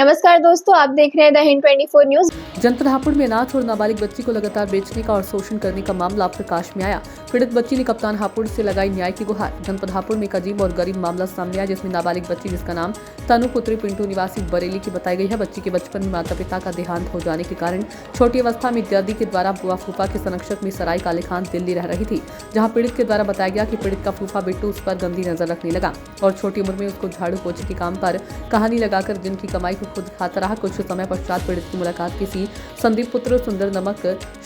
नमस्कार दोस्तों, आप देख रहे हैं द हिंद 24 न्यूज। जनपद हापुड़ में अनाथ और नाबालिग बच्ची को लगातार बेचने का और शोषण करने का मामला प्रकाश में आया। पीड़ित बच्ची ने कप्तान हापुड़ से लगाई न्याय की गुहार। जनपद हापुड़ में एक अजीब और गरीब मामला सामने आया, जिसमें नाबालिग बच्ची, जिसका नाम तनु पुत्री पिंटू निवासी बरेली की बताई गई है। बच्ची के बचपन में माता पिता का देहांत हो जाने के कारण छोटी अवस्था में दादी के द्वारा बुआ फूफा के संरक्षक में सराय काले खान दिल्ली रह रही थी, जहाँ पीड़ित के द्वारा बताया गया कि पीड़ित का फूफा बिट्टू उस पर गंदी नजर रखने लगा और छोटी उम्र में उसको झाड़ू पोछे के काम पर कहानी लगाकर दिन की कमाई को खुद खाता रहा। कुछ समय पश्चात पीड़ित की मुलाकात किसी संदीप पुत्र सुंदर नमक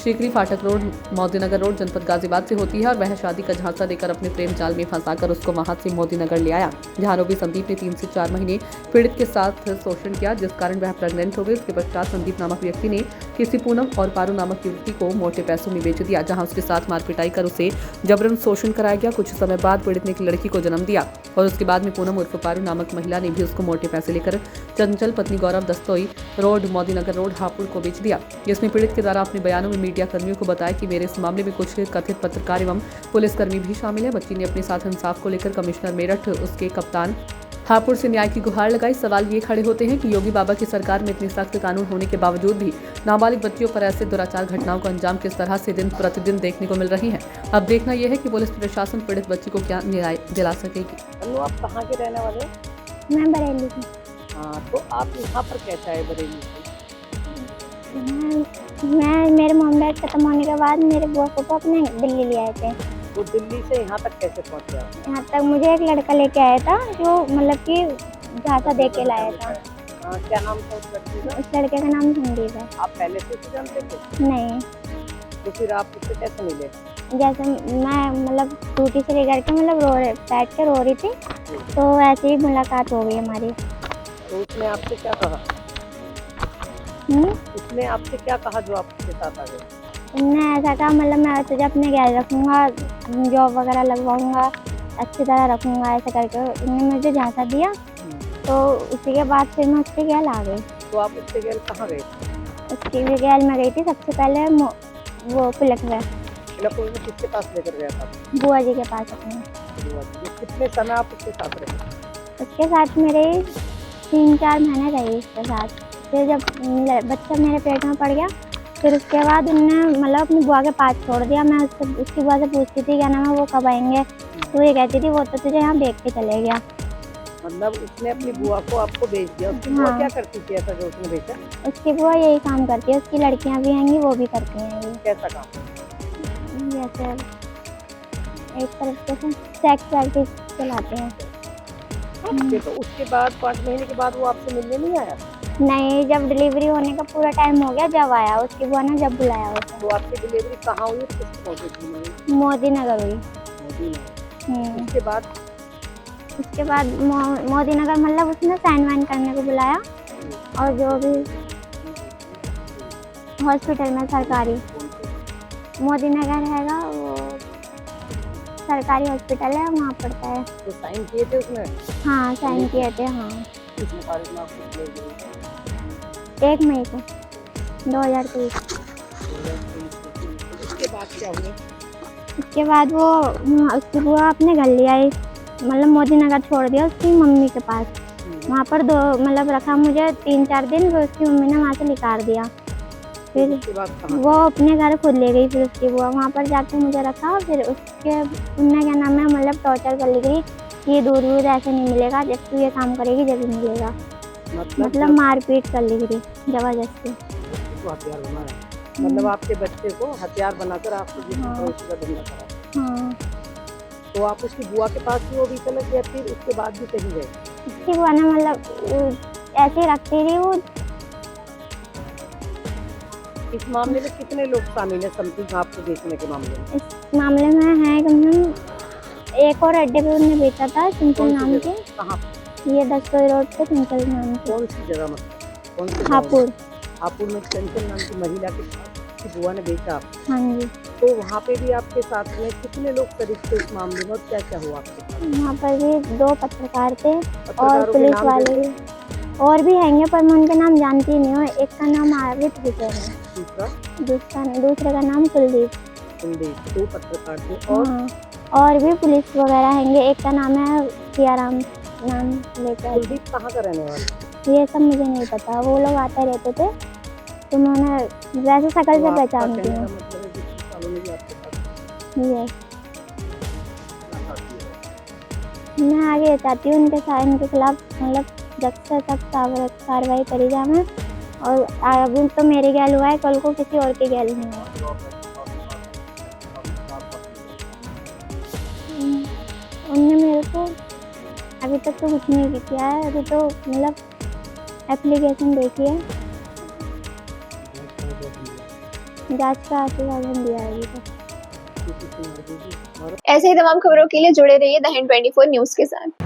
श्रीकरी फाटक रोड मोदीनगर रोड जनपद गाजियाबाद से होती है और वह शादी का झांसा देकर अपने प्रेम जाल में फंसाकर उसको वहां से मोदीनगर ले आया, जहां आरोपी संदीप ने 3 से 4 महीने पीड़ित के साथ शोषण किया, जिस कारण वह प्रेग्नेंट हो गई। उसके पश्चात संदीप नामक व्यक्ति ने किसी पूनम और पारू नामक युवती को मोटे पैसों में बेच दिया, जहां उसके साथ मारपिटाई कर उसे जबरन शोषण कराया गया। कुछ समय बाद पीड़ित ने एक लड़की को जन्म दिया और उसके बाद में पूनम उर्फ पारू नामक महिला ने भी उसको मोटे पैसे लेकर चंचल पत्नी गौरव दस्तोई रोड मोदीनगर रोड हापुड़ को बेच दिया, जिसमें पीड़ित के द्वारा अपने बयानों में मीडिया कर्मियों को बताया कि मेरे इस मामले में कुछ कथित पत्रकार एवं पुलिसकर्मी भी शामिल है। बच्ची ने अपने साथ इंसाफ को लेकर कमिश्नर मेरठ उसके कप्तान हापुड़ से न्याय की गुहार लगाई। सवाल ये खड़े होते हैं कि योगी बाबा की सरकार में इतने सख्त कानून होने के बावजूद भी नाबालिग बच्चियों पर ऐसे दुराचार घटनाओं को अंजाम किस तरह से दिन प्रतिदिन देखने को मिल रही है। अब देखना यह है कि पुलिस प्रशासन पीड़ित बच्ची को क्या न्याय दिला सकेगी। आप कहाँ के रहने वाले हो? मैं बरेली की। हाँ, तो आप यहाँ पर कैसे आए बरेली से? मैं मेरे मॉम डैड खत्म होने के बाद मेरे बुआ को अपने दिल्ली ले आए थे। तो दिल्ली से यहाँ तक कैसे पहुँचे आप? यहाँ तक मुझे एक लड़का लेके आया था, जो मतलब कि झांसा दे के लाया था। क्या नाम था उस लड़के का? उस लड़के का नाम संदीप है। आप पहले से उसे जानते थे? नहीं, तो फिर आप उससे कैसे मिले? जैसे मैं मतलब टूटी से लेकर के मतलब बैठ के रो रही थी, तो ऐसे ही मुलाकात हो गई हमारी। तो उसने आपसे क्या कहा? उसने आपसे क्या कहा जो आप उसके साथ आ गए? उन्होंने ऐसा कहा मतलब मैं तुझे अपने घर रखूँगा, जॉब वगैरह लगवाऊँगा, अच्छी तरह रखूँगा, ऐसा करके उन्होंने मुझे झांसा दिया। तो उसी के बाद फिर मैं उसके गैल आ गई। तो आप उसके गैल कहाँ गए? उसकी भी गैल में गई थी सबसे पहले वो पुलक में। पुलक में किसके पास लेकर गया था? बुआ जी के पास अपने। बुआ जी। कितने समय आप उसके साथ रहे? उसके साथ मेरे 3-4 महीने रही उसके साथ। फिर जब बच्चा मेरे पेट में पड़ गया, फिर उसके बाद उन्होंने मतलब अपनी बुआ के पास छोड़ दिया। मैं उसकी बुआ से पूछती थी क्या नाम है, वो कब आएंगे, तो ये कहती थी वो तो तुझे यहाँ देख के चले गया। मतलब उसने अपनी बुआ को आपको भेज दिया। उसकी बुआ क्या करती थी ऐसा जो उसने भेजा? उसकी बुआ यही काम करती है, उसकी लड़कियाँ भी आएंगी, वो भी करती हैं। कैसा काम? जैसे एक तरफ से सेक्स सर्विस चलाते हैं। तो उसके बाद 5 महीने के बाद वो आपसे मिलने नहीं आया? नहीं, जब डिलीवरी होने का पूरा टाइम हो गया जब आया, उसकी बुआ ने जब बुलाया उसे। तो आपकी डिलीवरी कहाँ हुई? किस पहुँची थी? मोदीनगर हुई। मोदीनगर। उसके बाद मोदीनगर मतलब उसने साइन वाइन करने को बुलाया, और जो भी हॉस्पिटल में सरकारी मोदीनगर हैगा, वो सरकारी हॉस्पिटल है, वहाँ पड़ता है। तो साइन किए थे उसने? हाँ, साइन किए थे। हाँ, कितने तारीख में आपको ले गई? 1 मई को 2023। उसके बाद क्या हुआ? उसके बाद वो उसकी बुआ अपने घर ले आई, मतलब मोदीनगर छोड़ दिया उसकी मम्मी के पास। वहाँ पर मतलब रखा मुझे 3-4 दिन, फिर उसकी मम्मी ने वहाँ से निकाल दिया। फिर वो अपने घर खुद ले गई। फिर उसकी बुआ वहाँ पर जाके मुझे रखा। फिर उसके उनने क्या नाम है मतलब टॉर्चर कर ली गई, ये दूध ऐसे नहीं मिलेगा, जब तू ये काम करेगी जब मिलेगा। मतलब मारपीट कर ली गई जबरदस्ती। हथियार बनाया? मतलब आपके बच्चे को हथियार बनाकर आपको का धंधा करा? हाँ। तो आप उसकी बुआ के पास भी वो भी चले गए, फिर उसके बाद भी कहीं गए? उसकी बुआ ने मतलब ऐसे ही रखती थी वो। इस मामले में कितने लोग शामिल हैं समथिंग आपको बेचने के मामले में? इस मामले में है कम से कम एक और अड्डे पे उन्होंने बेचा था, चंचल नाम के। कहाँ? ये दस्तोई रोड पे चंचल नाम के। कौन सी जगह? मतलब कौन सी? हापुड़। हापुड़ में चंचल नाम की महिला की बुआ ने बेचा आपको? हाँ जी। तो वहाँ पे भी आपके साथ में कितने लोग शरीक थे इस मामले में, और क्या क्या हुआ आपके साथ? वहाँ पर भी 2 पत्रकार थे और पुलिस वाले भी, और भी हैंगे, पर मैं उनके नाम जानती नहीं हूँ। एक का नाम आविद हुसैन है, दूसरे का नाम कुलदीप। 2 पत्रकार थे। और भी पुलिस वगैरह हैंगे। एक का नाम है सियाराम नाम लेकर। कुलदीप कहाँ का रहने वाला? ये सब मुझे नहीं पता, वो लोग आते रहते थे तो मैं उन्हें वैसे शकल तो से आपका पहचानती कहने का हूँ। मतलब है कि 20 सालों में भी आपके साथ ये इतना साथी है। मैं आगे ये चाहती हूँ इनके खिलाफ मतलब सख्त से सख्त कार्रवाई करी जाए और अभी तो मेरे गैल हुआ है, कल को किसी और के गैल नहीं हुआ। उनने मेरे को अभी तक तो कुछ नहीं किया है, अभी तो मतलब एप्लीकेशन देखी है, जांच का आशीर्वाद दिया है अभी तक। ऐसे ही तमाम खबरों के लिए जुड़े रहिए द हिंद 24 न्यूज के साथ।